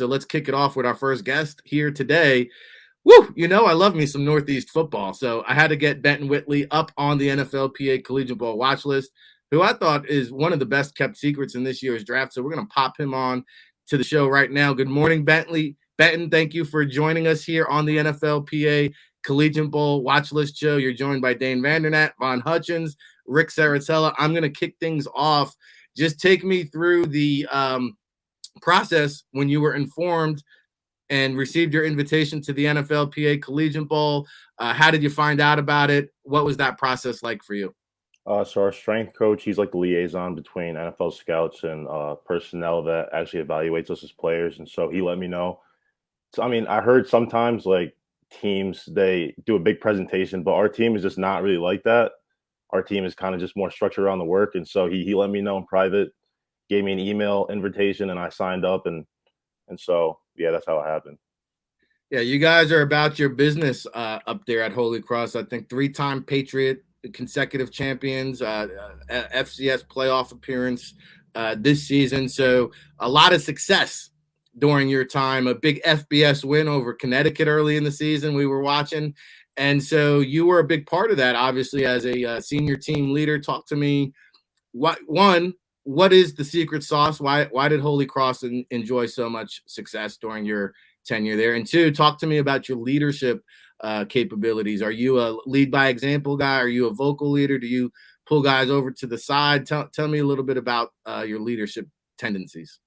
So let's kick it off with our first guest here today. Woo! I love me some Northeast football. So I had to get Benton Whitley up on the NFLPA Collegiate Bowl Watchlist, who I thought is one of the best kept secrets in this year's draft. So we're going to pop him on to the show right now. Good morning, Bentley. Benton, thank you for joining us here on the NFLPA Collegiate Bowl Watchlist show. You're joined by Dane Vandernat, Von Hutchins, Rick Saratella. I'm going to kick things off. Just take me through the process when you were informed and received your invitation to the NFLPA Collegiate Bowl. How did you find out about it? What was that process like for you? So our strength coach, he's like the liaison between NFL scouts and personnel that actually evaluates us as players. And so he let me know. So, I heard sometimes like teams, they do a big presentation, but our team is just not really like that. Our team is kind of just more structured around the work. And so he let me know in private, gave me an email invitation, and I signed up. And so, yeah, that's how it happened. Yeah, you guys are about your business up there at Holy Cross. I think 3-time Patriot, consecutive champions, FCS playoff appearance this season. So a lot of success during your time, a big FBS win over Connecticut early in the season we were watching. And so you were a big part of that, obviously, as a senior team leader. Talk to me. What is the secret sauce? Why did Holy Cross enjoy so much success during your tenure there? And 2, talk to me about your leadership capabilities. Are you a lead by example guy? Are you a vocal leader? Do you pull guys over to the side? Tell me a little bit about your leadership tendencies.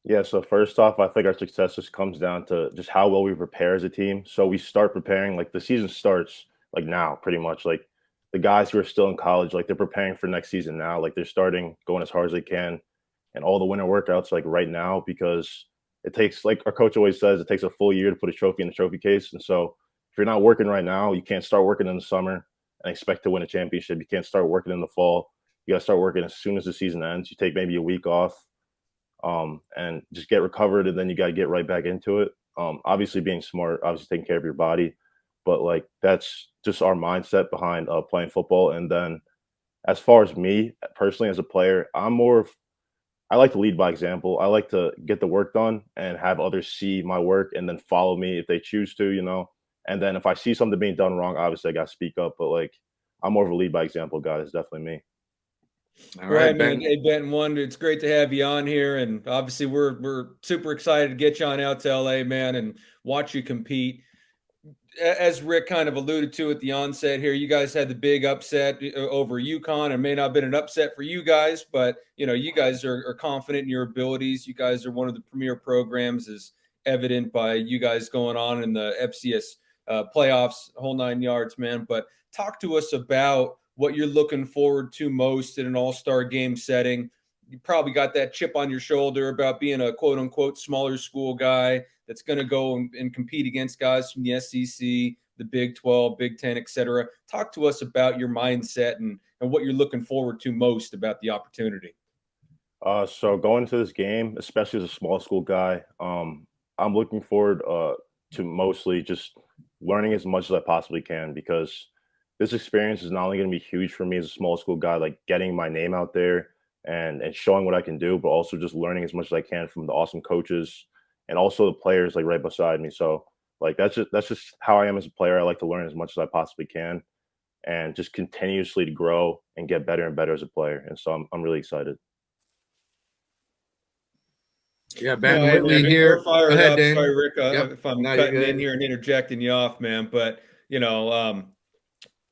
Yeah, so first off, I think our success just comes down to just how well we prepare as a team. So we start preparing, like the season starts like now, pretty much. Like the guys who are still in college, like they're preparing for next season now. Like they're starting going as hard as they can, and all the winter workouts like right now, because it takes, like our coach always says, it takes a full year to put a trophy in the trophy case. And so if you're not working right now, you can't start working in the summer and expect to win a championship. You can't start working in the fall. You got to start working as soon as the season ends. You take maybe a week off, and just get recovered, and then you got to get right back into it. Obviously being smart, obviously taking care of your body, but like that's just our mindset behind playing football. And then as far as me personally as a player, I like to lead by example. I like to get the work done and have others see my work and then follow me if they choose to. And then if I see something being done wrong, obviously I got to speak up, but like I'm more of a lead by example guy. It's definitely me. All right, man. Hey, Benton, it's great to have you on here, and obviously we're super excited to get you on out to LA, man, and watch you compete. As Rick kind of alluded to at the onset here, you guys had the big upset over UConn. It may not have been an upset for you guys, but you guys are confident in your abilities. You guys are one of the premier programs, as evident by you guys going on in the FCS playoffs, whole 9 yards, man. But talk to us about what you're looking forward to most in an all-star game setting. You probably got that chip on your shoulder about being a quote-unquote smaller school guy that's going to go and compete against guys from the SEC, the Big 12, Big 10, et cetera. Talk to us about your mindset and what you're looking forward to most about the opportunity. So going to this game, especially as a small school guy, I'm looking forward to mostly just learning as much as I possibly can, because this experience is not only going to be huge for me as a small school guy, like getting my name out there and showing what I can do, but also just learning as much as I can from the awesome coaches and also the players like right beside me. So like that's just how I am as a player. I like to learn as much as I possibly can and just continuously to grow and get better and better as a player. And so I'm really excited. Yeah, Benton Whitley here. Go ahead, Dane. Sorry, Rick, if I'm cutting in here and interjecting you off, man. But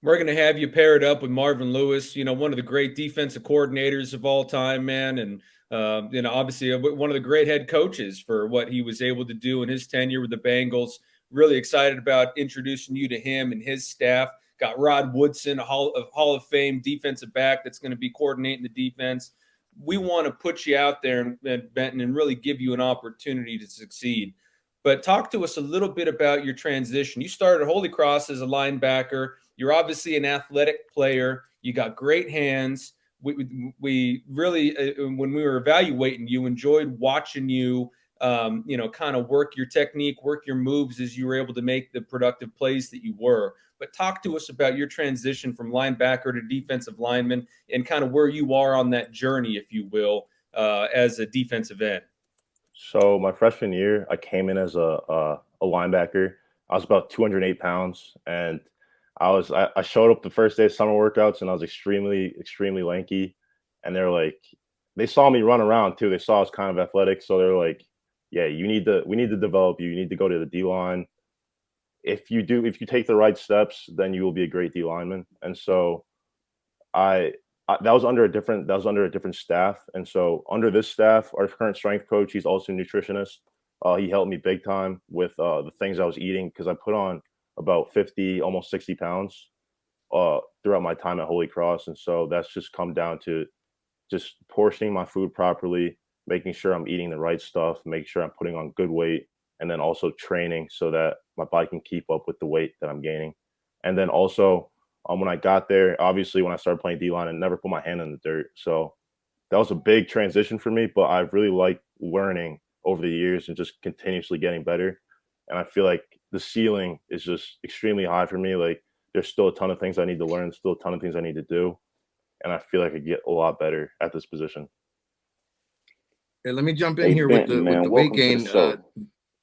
we're going to have you paired up with Marvin Lewis, one of the great defensive coordinators of all time, man. And, obviously one of the great head coaches for what he was able to do in his tenure with the Bengals. Really excited about introducing you to him and his staff. Got Rod Woodson, a Hall of Fame defensive back that's going to be coordinating the defense. We want to put you out there, Benton, and really give you an opportunity to succeed. But talk to us a little bit about your transition. You started at Holy Cross as a linebacker. You're obviously an athletic player. You got great hands. We really, when we were evaluating you, enjoyed watching you, kind of work your technique, work your moves as you were able to make the productive plays that you were. But talk to us about your transition from linebacker to defensive lineman and kind of where you are on that journey, if you will, as a defensive end. So my freshman year, I came in as a linebacker. I was about 208 pounds, and I showed up the first day of summer workouts, and I was extremely lanky. And they saw me run around too. They saw I was kind of athletic, so they're like, "Yeah, we need to develop you. You need to go to the D line. If you take the right steps, then you will be a great D lineman." And so I, that was under a different staff, and so under this staff, our current strength coach, he's also a nutritionist. He helped me big time with the things I was eating because I put on about 50, almost 60 pounds throughout my time at Holy Cross, and so that's just come down to just portioning my food properly, making sure I'm eating the right stuff, making sure I'm putting on good weight, and then also training so that my body can keep up with the weight that I'm gaining. And then also, when I got there, obviously when I started playing D-line, I never put my hand in the dirt. So that was a big transition for me, but I've really liked learning over the years and just continuously getting better. And I feel like the ceiling is just extremely high for me. Like there's still a ton of things I need to learn, still a ton of things I need to do. And I feel like I get a lot better at this position. Hey, let me jump in here Benton, with the weight gain.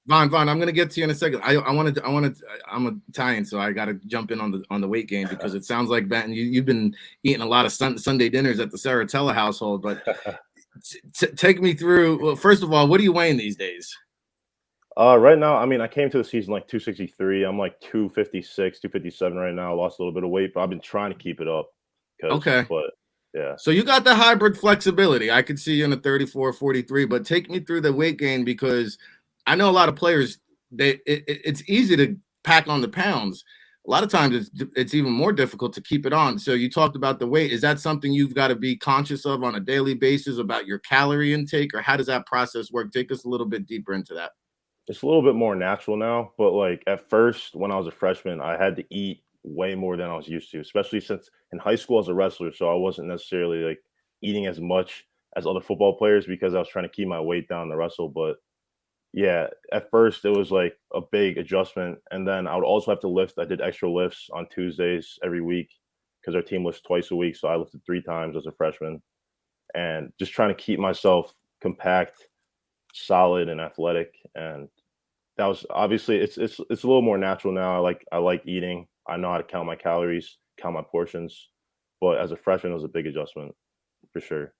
Vaughn, I'm going to get to you in a second. I'm Italian, so I got to jump in on the weight gain because it sounds like Benton, you've been eating a lot of Sunday dinners at the Saratella household. But take me through. Well, first of all, what are you weighing these days? Right now, I mean, I came to the season like 263. I'm like 256, 257 right now. I lost a little bit of weight, but I've been trying to keep it up. Okay. But yeah. So you got the hybrid flexibility. I could see you in a 34, 43, but take me through the weight gain because I know a lot of players, it's easy to pack on the pounds. A lot of times it's even more difficult to keep it on. So you talked about the weight. Is that something you've got to be conscious of on a daily basis about your calorie intake, or how does that process work? Take us a little bit deeper into that. It's a little bit more natural now, but like at first when I was a freshman, I had to eat way more than I was used to, especially since in high school as a wrestler. So I wasn't necessarily like eating as much as other football players because I was trying to keep my weight down to wrestle. But yeah, at first it was like a big adjustment. And then I would also have to lift. I did extra lifts on Tuesdays every week because our team lifts twice a week. So I lifted 3 times as a freshman and just trying to keep myself compact, solid, and athletic. And that was obviously it's a little more natural now. I like eating. I know how to count my calories, count my portions. But as a freshman, it was a big adjustment for sure.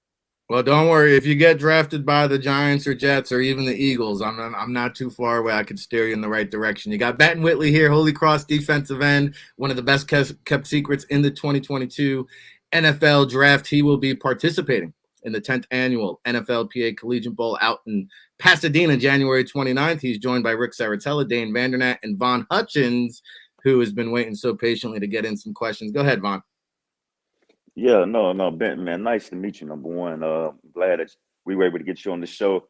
Well, don't worry. If you get drafted by the Giants or Jets or even the Eagles, I'm not too far away. I can steer you in the right direction. You got Benton Whitley here, Holy Cross defensive end, one of the best kept secrets in the 2022 NFL draft. He will be participating in the 10th annual NFLPA Collegiate Bowl out in Pasadena, January 29th. He's joined by Rick Saratella, Dane Vandernat, and Vaughn Hutchins, who has been waiting so patiently to get in some questions. Go ahead, Vaughn. Yeah, no, Benton, man. Nice to meet you, number one. Glad that we were able to get you on the show.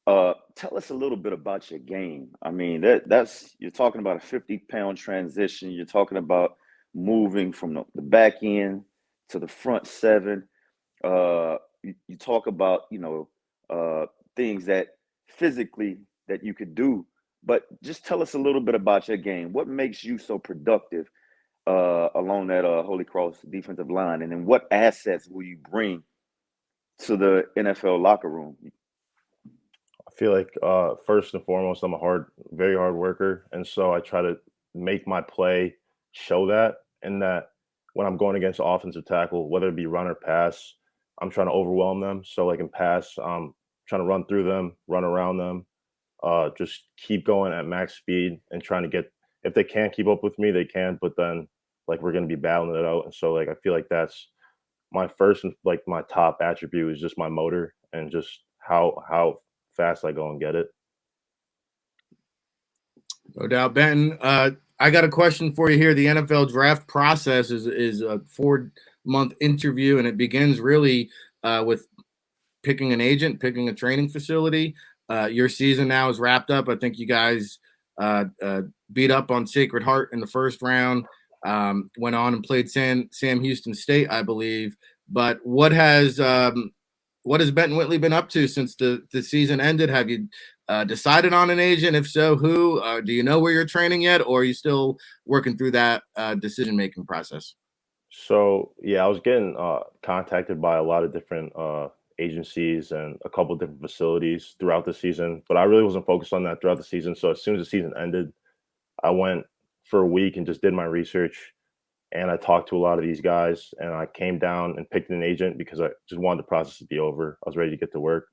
Tell us a little bit about your game. I mean, that's you're talking about a 50-pound transition. You're talking about moving from the back end to the front 7. You talk about, things that physically that you could do, but just tell us a little bit about your game. What makes you so productive along that Holy Cross defensive line, and then what assets will you bring to the NFL locker room? I feel like first and foremost, I'm a very hard worker, and so I try to make my play show that. And that when I'm going against offensive tackle, whether it be run or pass, I'm trying to overwhelm them. So like in pass, I'm trying to run through them, run around them, just keep going at max speed and trying to get. If they can't keep up with me, they can. But then like we're going to be battling it out. And so like I feel like that's my first and like my top attribute is just my motor and just how fast I go and get it. No doubt. Benton, I got a question for you here. The NFL draft process is a 4-month interview, and it begins really with picking an agent, picking a training facility. Your season now is wrapped up. I think you guys beat up on Sacred Heart in the first round, went on and played Sam Houston State, I believe. But what has Benton Whitley been up to since the season ended? Have you decided on an agent? If so, who? Do you know where you're training yet, or are you still working through that decision-making process? So, yeah, I was getting contacted by a lot of different agencies and a couple different facilities throughout the season, but I really wasn't focused on that throughout the season. So as soon as the season ended, I went for a week and just did my research, and I talked to a lot of these guys, and I came down and picked an agent because I just wanted the process to be over. I was ready to get to work.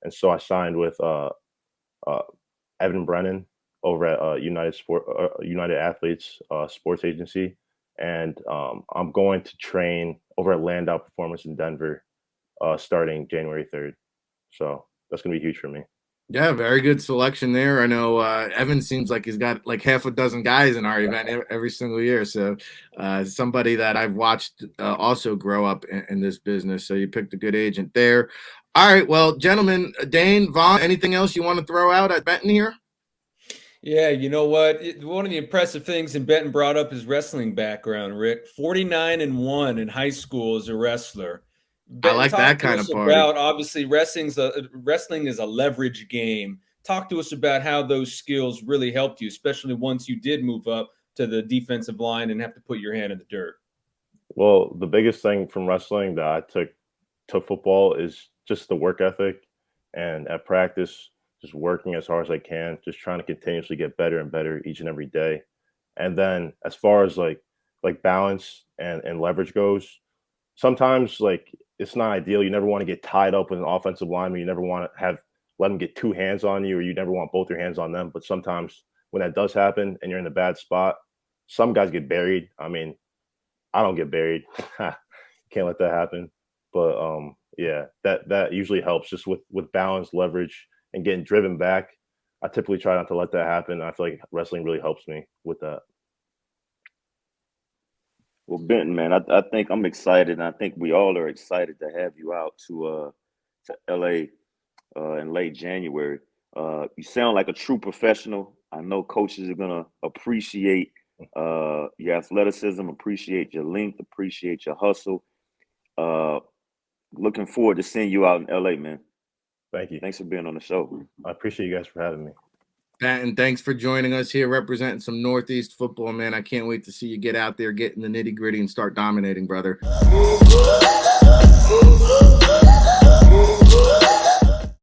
And so I signed with Evan Brennan over at United Athletes sports agency. And I'm going to train over at Landau Performance in Denver starting January 3rd. So that's going to be huge for me. Yeah, very good selection there. I know Evan seems like he's got like half a dozen guys in our event every single year. So somebody that I've watched also grow up in this business. So you picked a good agent there. All right, well, gentlemen, Dane, Vaughn, anything else you want to throw out at Benton here? Yeah, you know what? One of the impressive things, and Benton brought up his wrestling background, Rick. 49-1 in high school as a wrestler. I like that kind of party. Obviously, wrestling is a leverage game. Talk to us about how those skills really helped you, especially once you did move up to the defensive line and have to put your hand in the dirt. Well, the biggest thing from wrestling that I took to football is just the work ethic, and at practice, just working as hard as I can, just trying to continuously get better and better each and every day. And then as far as like balance and leverage goes, sometimes like it's not ideal. You never want to get tied up with an offensive lineman. You never want to let them get two hands on you, or you never want both your hands on them. But sometimes when that does happen and you're in a bad spot, some guys get buried. I mean, I don't get buried. Can't let that happen. But yeah, that usually helps just with balance, leverage, and getting driven back. I typically try not to let that happen. I feel like wrestling really helps me with that. Well, Benton, man, I think I'm excited, and I think we all are excited to have you out to LA in late January. You sound like a true professional. I know coaches are gonna appreciate your athleticism, appreciate your length, appreciate your hustle. Looking forward to seeing you out in LA, man. Thank you. Thanks for being on the show. I appreciate you guys for having me. And thanks for joining us here, representing some Northeast football, man. I can't wait to see you get out there, get in the nitty gritty, and start dominating, brother.